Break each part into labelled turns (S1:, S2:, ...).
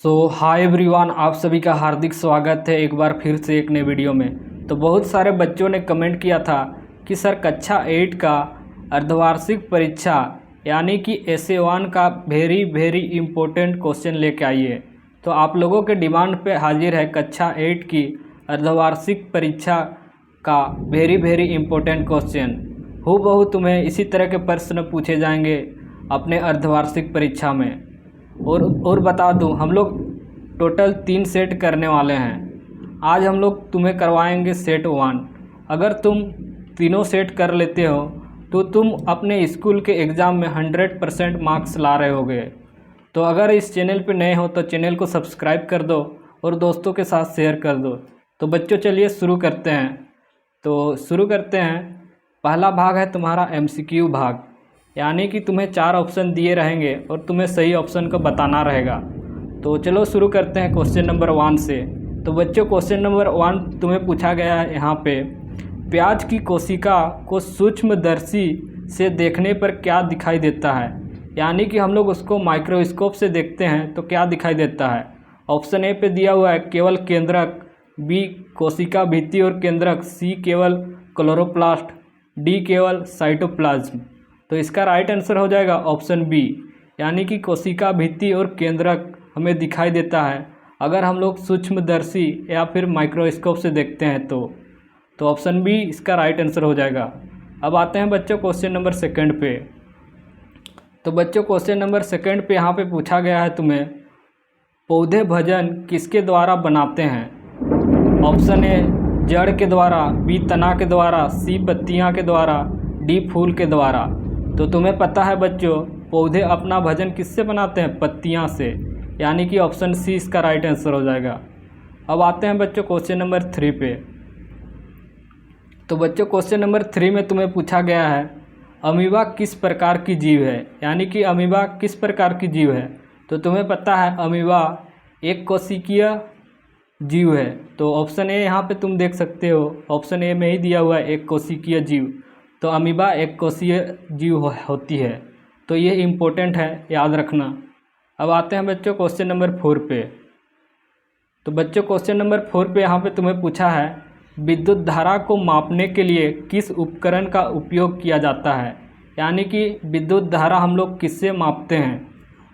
S1: Hi everyone, आप सभी का हार्दिक स्वागत है एक बार फिर से एक नए वीडियो में। तो बहुत सारे बच्चों ने कमेंट किया था कि सर कक्षा 8 का अर्धवार्षिक परीक्षा यानी कि SA1 का वेरी इम्पोर्टेंट क्वेश्चन लेके आइए। तो आप लोगों के डिमांड पे हाजिर है कक्षा 8 की अर्धवार्षिक परीक्षा का वेरी इम्पोर्टेंट क्वेश्चन। हूबहू तुम्हें इसी तरह के प्रश्न पूछे जाएंगे अपने अर्धवार्षिक परीक्षा में। और बता दूं, हम लोग टोटल 3 सेट करने वाले हैं। आज हम लोग तुम्हें करवाएंगे सेट 1। अगर तुम तीनों सेट कर लेते हो तो तुम अपने स्कूल के एग्ज़ाम में 100% मार्क्स ला रहे होगे। तो अगर इस चैनल पे नए हो तो चैनल को सब्सक्राइब कर दो और दोस्तों के साथ शेयर कर दो। तो बच्चों चलिए शुरू करते हैं। पहला भाग है तुम्हारा MCQ भाग, यानी कि तुम्हें 4 ऑप्शन दिए रहेंगे और तुम्हें सही ऑप्शन को बताना रहेगा। तो चलो शुरू करते हैं क्वेश्चन नंबर 1 से। तो बच्चों क्वेश्चन नंबर 1 तुम्हें पूछा गया है यहाँ पे, प्याज की कोशिका को सूक्ष्मदर्शी से देखने पर क्या दिखाई देता है। यानी कि हम लोग उसको माइक्रोस्कोप से देखते हैं तो क्या दिखाई देता है। ऑप्शन ए पे दिया हुआ है केवल केंद्रक, बी कोशिका भित्ति और केंद्रक, सी केवल क्लोरोप्लास्ट, डी केवल साइटोप्लाज्म। तो इसका राइट आंसर हो जाएगा ऑप्शन बी, यानी कि कोशिका भित्ति और केंद्रक हमें दिखाई देता है अगर हम लोग सूक्ष्मदर्शी या फिर माइक्रोस्कोप से देखते हैं तो ऑप्शन बी इसका राइट आंसर हो जाएगा। अब आते हैं बच्चों क्वेश्चन नंबर 2 पे। तो बच्चों क्वेश्चन नंबर 2 पे यहाँ पे पूछा गया है तुम्हें, पौधे भोजन किसके द्वारा बनाते हैं। ऑप्शन ए जड़ के द्वारा, बी तना के द्वारा, सी पत्तियाँ के द्वारा, डी फूल के द्वारा। तो तुम्हें पता है बच्चों, पौधे अपना भोजन किससे बनाते हैं, पत्तियां से, यानी कि ऑप्शन सी इसका राइट आंसर हो जाएगा। अब आते हैं बच्चों क्वेश्चन नंबर 3 पे। तो बच्चों क्वेश्चन नंबर 3 में तुम्हें पूछा गया है, अमीबा किस प्रकार की जीव है। यानी कि अमीबा किस प्रकार की जीव है। तो तुम्हें पता है अमीबा एक कोशिकीय जीव है। तो ऑप्शन ए यहाँ पे तुम देख सकते हो, ऑप्शन ए में ही दिया हुआ है एक कोशिकीय जीव। तो अमीबा एक कोशीय जीव होती है। तो ये इम्पोर्टेंट है, याद रखना। अब आते हैं बच्चों क्वेश्चन नंबर 4 पे। तो बच्चों क्वेश्चन नंबर 4 पे यहाँ पे तुम्हें पूछा है, विद्युत धारा को मापने के लिए किस उपकरण का उपयोग किया जाता है। यानी कि विद्युत धारा हम लोग किससे मापते हैं।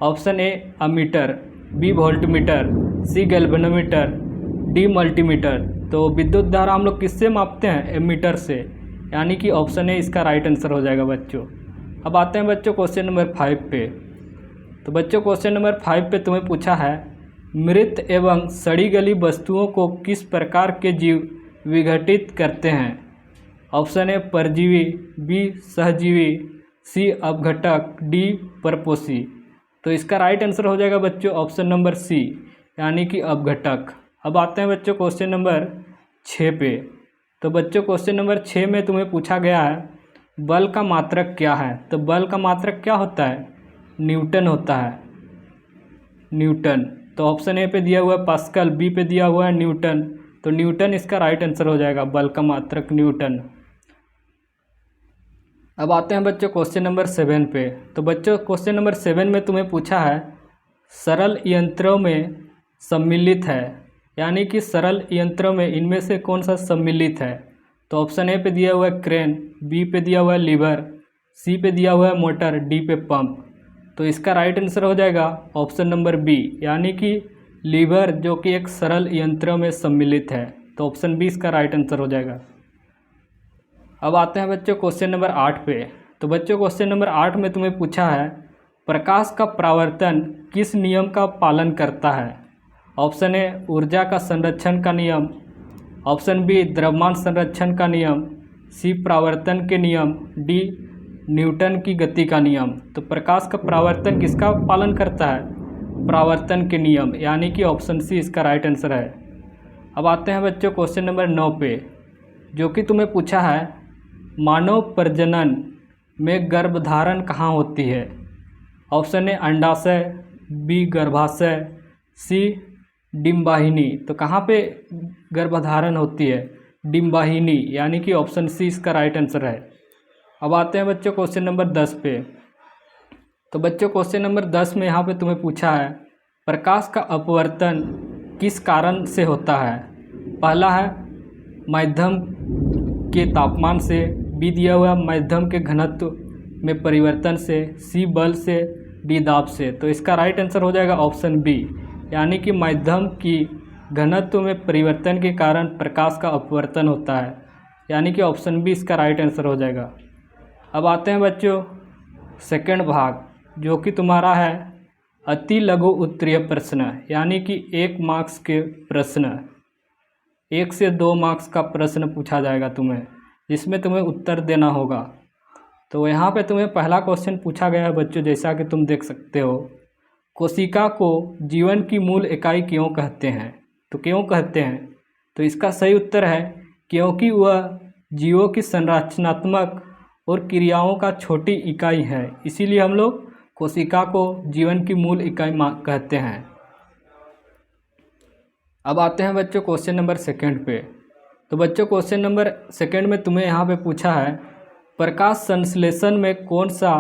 S1: Option A ammeter, B voltmeter, C galvanometer, D multimeter. तो विद्युत धारा हम लोग किससे मापते हैं, एमीटर से, यानी कि ऑप्शन ए इसका राइट आंसर हो जाएगा बच्चों। अब आते हैं बच्चों क्वेश्चन नंबर 5 पे। तो बच्चों क्वेश्चन नंबर 5 पे तुम्हें पूछा है, मृत एवं सड़ी गली वस्तुओं को किस प्रकार के जीव विघटित करते हैं। ऑप्शन ए परजीवी, बी सहजीवी, सी अपघटक, डी परपोषी। तो इसका राइट आंसर हो जाएगा बच्चों ऑप्शन नंबर सी, यानी कि अपघटक। अब आते हैं बच्चों क्वेश्चन नंबर 6 पे। तो बच्चों क्वेश्चन नंबर 6 में तुम्हें पूछा गया है, बल का मात्रक क्या है। तो बल का मात्रक क्या होता है, न्यूटन होता है, न्यूटन। तो ऑप्शन ए पे दिया हुआ है पास्कल, बी पे दिया हुआ है न्यूटन। तो न्यूटन इसका राइट आंसर हो जाएगा, बल का मात्रक न्यूटन। अब आते हैं बच्चों क्वेश्चन नंबर 7 पे। तो बच्चों क्वेश्चन नंबर 7 में तुम्हें पूछा है, सरल यंत्रों में सम्मिलित है। यानी कि सरल यंत्रों में इनमें से कौन सा सम्मिलित है। तो ऑप्शन ए पे दिया हुआ है क्रेन, बी पे दिया हुआ है लीवर, सी पे दिया हुआ है मोटर, डी पे पंप। तो इसका राइट आंसर हो जाएगा ऑप्शन नंबर बी, यानी कि लीवर, जो कि एक सरल यंत्रों में सम्मिलित है। तो ऑप्शन बी इसका राइट आंसर हो जाएगा। अब आते हैं बच्चों क्वेश्चन नंबर 8 पे। तो बच्चों क्वेश्चन नंबर 8 में तुम्हें पूछा है, प्रकाश का परावर्तन किस नियम का पालन करता है। ऑप्शन ए ऊर्जा का संरक्षण का नियम, ऑप्शन बी द्रव्यमान संरक्षण का नियम, सी परावर्तन के नियम, डी न्यूटन की गति का नियम। तो प्रकाश का परावर्तन किसका पालन करता है, परावर्तन के नियम, यानी कि ऑप्शन सी इसका राइट आंसर है। अब आते हैं बच्चों क्वेश्चन नंबर 9 पे, जो कि तुम्हें पूछा है, मानव प्रजनन में गर्भधारण कहाँ होती है। ऑप्शन ए अंडाशय, बी गर्भाशय, सी डिम्बाहिनी। तो कहाँ पे गर्भधारण होती है, डिम्बाहिनी, यानी कि ऑप्शन सी इसका राइट आंसर है। अब आते हैं बच्चों क्वेश्चन नंबर 10 पे। तो बच्चों क्वेश्चन नंबर 10 में यहाँ पे तुम्हें पूछा है, प्रकाश का अपवर्तन किस कारण से होता है? पहला है माध्यम के तापमान से, बी दिया हुआ माध्यम के घनत्व में परिवर्तन से, सी बल से, डी दाब से। तो इसका राइट आंसर हो जाएगा ऑप्शन बी, यानी कि माध्यम की घनत्व में परिवर्तन के कारण प्रकाश का अपवर्तन होता है, यानी कि ऑप्शन बी इसका राइट आंसर हो जाएगा। अब आते हैं बच्चों सेकंड भाग, जो कि तुम्हारा है अति लघु उत्तरीय प्रश्न, यानी कि 1 मार्क्स के प्रश्न, 1 से 2 मार्क्स का प्रश्न पूछा जाएगा तुम्हें, जिसमें तुम्हें उत्तर देना होगा। तो यहाँ पे तुम्हें पहला क्वेश्चन पूछा गया है बच्चों, जैसा कि तुम देख सकते हो, कोशिका को जीवन की मूल इकाई क्यों कहते हैं? तो क्यों कहते हैं? तो इसका सही उत्तर है क्योंकि वह जीवों की संरचनात्मक और क्रियाओं का छोटी इकाई है, इसीलिए हम लोग कोशिका को जीवन की मूल इकाई कहते हैं। अब आते हैं बच्चों क्वेश्चन नंबर सेकंड पे। तो बच्चों क्वेश्चन नंबर सेकंड में तुम्हें यहाँ पे पूछा है प्रकाश संश्लेषण में कौन सा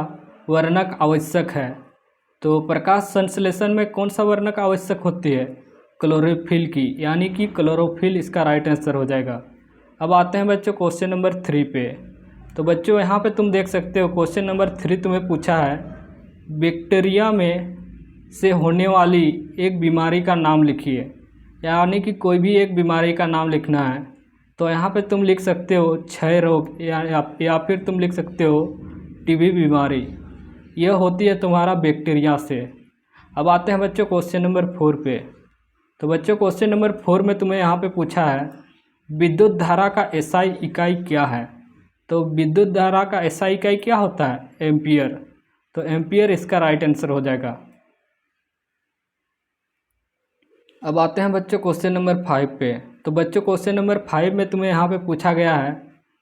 S1: वर्णक आवश्यक है? तो प्रकाश संश्लेषण में कौन सा वर्णक आवश्यक होती है? क्लोरोफिल की, यानी कि क्लोरोफिल इसका राइट आंसर हो जाएगा। अब आते हैं बच्चों क्वेश्चन नंबर 3 पे। तो बच्चों यहाँ पे तुम देख सकते हो क्वेश्चन नंबर 3 तुम्हें पूछा है बैक्टीरिया में से होने वाली एक बीमारी का नाम लिखिए, यानी कि कोई भी एक बीमारी का नाम लिखना है। तो यहाँ पे तुम लिख सकते हो क्षय रोग या फिर तुम लिख सकते हो टीबी बीमारी, यह होती है तुम्हारा बैक्टीरिया से। अब आते हैं बच्चों क्वेश्चन नंबर 4 पे। तो बच्चों क्वेश्चन नंबर 4 में तुम्हें यहाँ पे पूछा है विद्युत धारा का एसआई इकाई क्या है? तो विद्युत धारा का एसआई इकाई क्या होता है? एम्पियर। तो एम्पियर इसका राइट आंसर हो जाएगा। अब आते हैं बच्चों क्वेश्चन नंबर 5 पे। तो बच्चों क्वेश्चन नंबर 5 में तुम्हें यहाँ पे पूछा गया है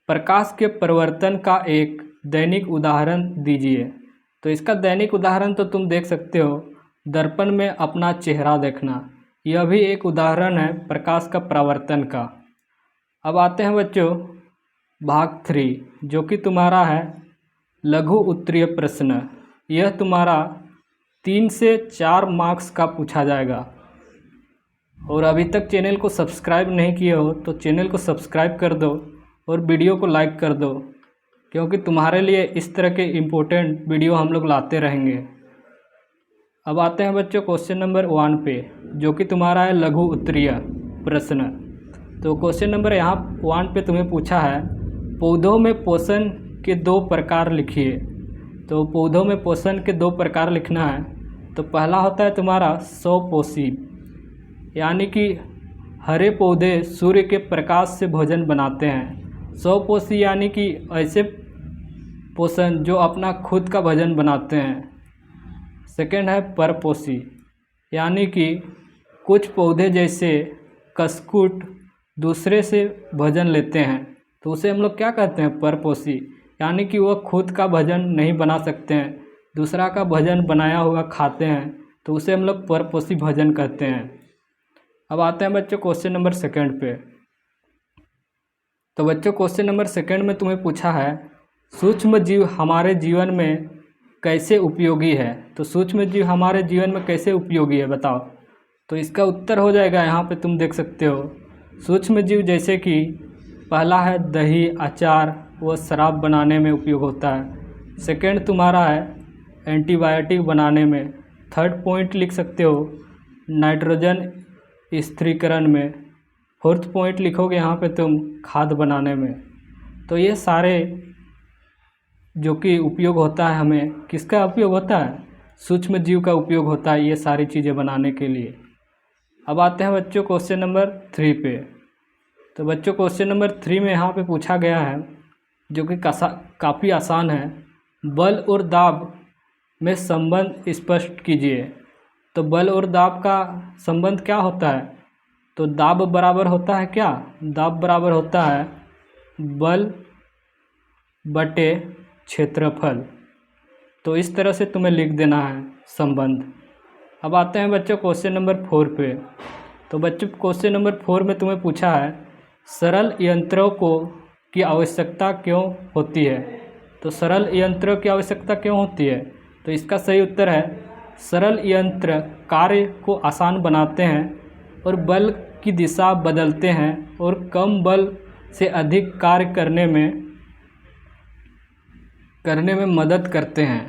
S1: प्रकाश के परिवर्तन का एक दैनिक उदाहरण दीजिए। तो इसका दैनिक उदाहरण तो तुम देख सकते हो दर्पण में अपना चेहरा देखना, यह भी एक उदाहरण है प्रकाश का परावर्तन का। अब आते हैं बच्चों भाग 3, जो कि तुम्हारा है लघु उत्तरीय प्रश्न। यह तुम्हारा 3 से 4 मार्क्स का पूछा जाएगा। और अभी तक चैनल को सब्सक्राइब नहीं किए हो तो चैनल को सब्सक्राइब कर दो और वीडियो को लाइक कर दो, क्योंकि तुम्हारे लिए इस तरह के इम्पोर्टेंट वीडियो हम लोग लाते रहेंगे। अब आते हैं बच्चों क्वेश्चन नंबर 1 पे, जो कि तुम्हारा है लघु उत्तरीय प्रश्न। तो क्वेश्चन नंबर यहाँ 1 पे तुम्हें पूछा है पौधों में पोषण के 2 प्रकार लिखिए। तो पौधों में पोषण के 2 प्रकार लिखना है। तो पहला होता है तुम्हारा स्वपोषी, यानी कि हरे पौधे सूर्य के प्रकाश से भोजन बनाते हैं। स्वपोषी यानी कि ऐसे पोषण जो अपना खुद का भोजन बनाते हैं। सेकंड है परपोषी, यानी कि कुछ पौधे जैसे कसकुट दूसरे से भोजन लेते हैं, तो उसे हम लोग क्या कहते हैं? परपोषी, यानी कि वह खुद का भोजन नहीं बना सकते हैं, दूसरा का भोजन बनाया हुआ खाते हैं, तो उसे हम लोग परपोषी भोजन कहते हैं। अब आते हैं बच्चों क्वेश्चन नंबर 2 पे। तो बच्चों क्वेश्चन नंबर 2 में तुम्हें पूछा है सूक्ष्म जीव हमारे जीवन में कैसे उपयोगी है? तो सूक्ष्म जीव हमारे जीवन में कैसे उपयोगी है बताओ? तो इसका उत्तर हो जाएगा यहाँ पे तुम देख सकते हो सूक्ष्म जीव जैसे कि पहला है दही, अचार व शराब बनाने में उपयोग होता है। सेकंड तुम्हारा है एंटीबायोटिक बनाने में। थर्ड पॉइंट लिख सकते हो नाइट्रोजन स्थिरीकरण में। फोर्थ पॉइंट लिखोगे यहाँ पे तुम खाद बनाने में। तो ये सारे जो कि उपयोग होता है, हमें किसका उपयोग होता है? सूक्ष्म जीव का उपयोग होता है ये सारी चीज़ें बनाने के लिए। अब आते हैं बच्चों क्वेश्चन नंबर 3 पे। तो बच्चों क्वेश्चन नंबर 3 में यहाँ पे पूछा गया है जो कि काफ़ी आसान है, बल और दाब में संबंध स्पष्ट कीजिए। तो बल और दाब का संबंध क्या होता है? तो दाब बराबर होता है क्या? दाब बराबर होता है बल बटे क्षेत्रफल। तो इस तरह से तुम्हें लिख देना है संबंध। अब आते हैं बच्चों क्वेश्चन नंबर 4 पे। तो बच्चों क्वेश्चन नंबर 4 में तुम्हें पूछा है सरल यंत्रों की आवश्यकता क्यों होती है? तो सरल यंत्रों की आवश्यकता क्यों होती है? तो इसका सही उत्तर है सरल यंत्र कार्य को आसान बनाते हैं और बल की दिशा बदलते हैं और कम बल से अधिक कार्य करने में मदद करते हैं।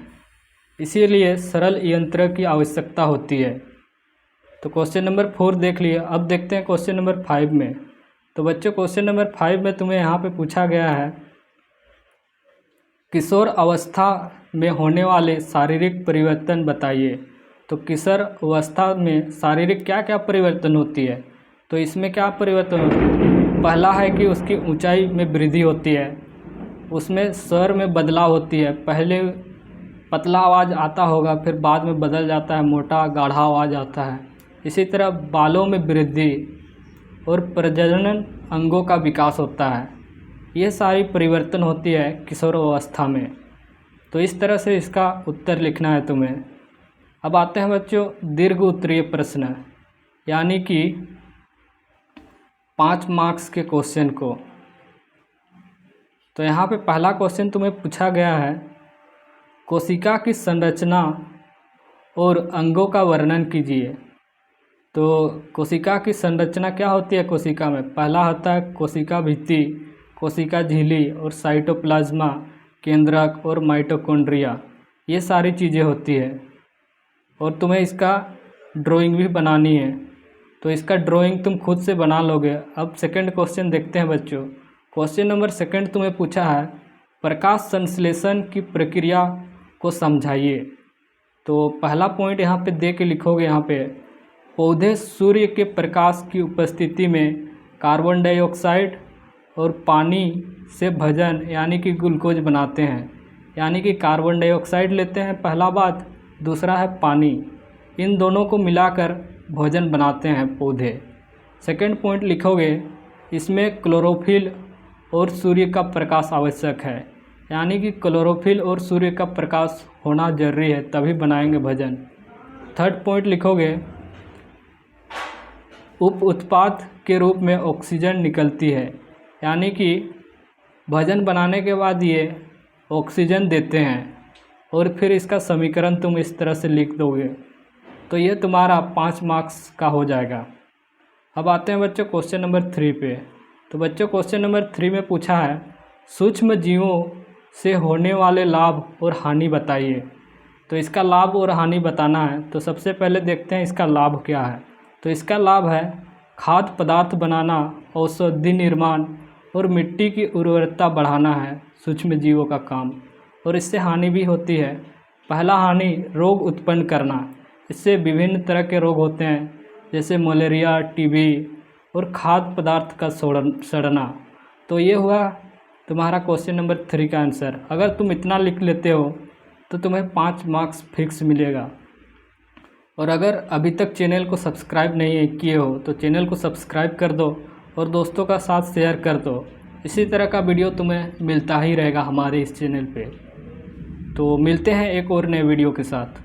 S1: इसीलिए सरल यंत्र की आवश्यकता होती है। तो क्वेश्चन नंबर 4 देख लिए। अब देखते हैं क्वेश्चन नंबर 5 में। तो बच्चों क्वेश्चन नंबर 5 में तुम्हें यहाँ पे पूछा गया है, किशोर अवस्था में होने वाले शारीरिक परिवर्तन बताइए। तो किशोर अवस्था में शारीरिक क्या क्या परिवर्तन होती है। तो इसमें क्या परिवर्तन होती है? पहला है कि उसकी ऊंचाई में वृद्धि होती है, उसमें स्वर में बदलाव होती है। पहले पतला आवाज़ आता होगा, फिर बाद में बदल जाता है, मोटा गाढ़ा आवाज़ आता है। इसी तरह बालों में वृद्धि और प्रजनन अंगों का विकास होता है। ये सारी परिवर्तन होती है किशोर अवस्था में। तो इस तरह से इसका उत्तर लिखना है तुम्हें। अब आते हैं बच्चों दीर्घ उत्तरीय प्रश्न, यानी कि 5 मार्क्स के क्वेश्चन को। तो यहाँ पे पहला क्वेश्चन तुम्हें पूछा गया है, कोशिका की संरचना और अंगों का वर्णन कीजिए। तो कोशिका की संरचना क्या होती है कोशिका में? पहला होता है कोशिका भित्ति, कोशिका झिल्ली और साइटोप्लाज्मा, केंद्रक और माइटोकॉन्ड्रिया। ये सारी चीज़ें होती है और तुम्हें इसका ड्राइंग भी बनानी है। तो इसका ड्राइंग तुम खुद से बना लोगे। अब सेकंड क्वेश्चन देखते हैं बच्चों। क्वेश्चन नंबर 2 तुम्हें पूछा है, प्रकाश संश्लेषण की प्रक्रिया को समझाइए। तो पहला पॉइंट यहाँ पे दे के लिखोगे, यहाँ पे पौधे सूर्य के प्रकाश की उपस्थिति में कार्बन डाइऑक्साइड और पानी से भोजन यानी कि ग्लूकोज बनाते हैं। यानी कि कार्बन डाइऑक्साइड लेते हैं पहला बात, दूसरा है पानी। इन दोनों को मिलाकर भोजन बनाते हैं पौधे। सेकंड पॉइंट लिखोगे, इसमें क्लोरोफिल और सूर्य का प्रकाश आवश्यक है। यानी कि क्लोरोफिल और सूर्य का प्रकाश होना जरूरी है, तभी बनाएंगे भोजन। थर्ड पॉइंट लिखोगे, उप उत्पाद के रूप में ऑक्सीजन निकलती है। यानी कि भोजन बनाने के बाद ये ऑक्सीजन देते हैं और फिर इसका समीकरण तुम इस तरह से लिख दोगे। तो ये तुम्हारा 5 मार्क्स का हो जाएगा। अब आते हैं बच्चों क्वेश्चन नंबर 3 पे। तो बच्चों क्वेश्चन नंबर 3 में पूछा है, सूक्ष्म जीवों से होने वाले लाभ और हानि बताइए। तो इसका लाभ और हानि बताना है। तो सबसे पहले देखते हैं इसका लाभ क्या है। तो इसका लाभ है खाद्य पदार्थ बनाना, औषधि निर्माण और मिट्टी की उर्वरता बढ़ाना है सूक्ष्म जीवों का काम। और इससे हानि भी होती है। पहला हानि, रोग उत्पन्न करना। इससे विभिन्न तरह के रोग होते हैं, जैसे मलेरिया, टीबी और खाद्य पदार्थ का सड़ना। तो ये हुआ तुम्हारा क्वेश्चन नंबर 3 का आंसर। अगर तुम इतना लिख लेते हो तो तुम्हें 5 मार्क्स फिक्स मिलेगा। और अगर अभी तक चैनल को सब्सक्राइब नहीं किए हो तो चैनल को सब्सक्राइब कर दो और दोस्तों का साथ शेयर कर दो। इसी तरह का वीडियो तुम्हें मिलता ही रहेगा हमारे इस चैनल पे। तो मिलते हैं एक और नए वीडियो के साथ।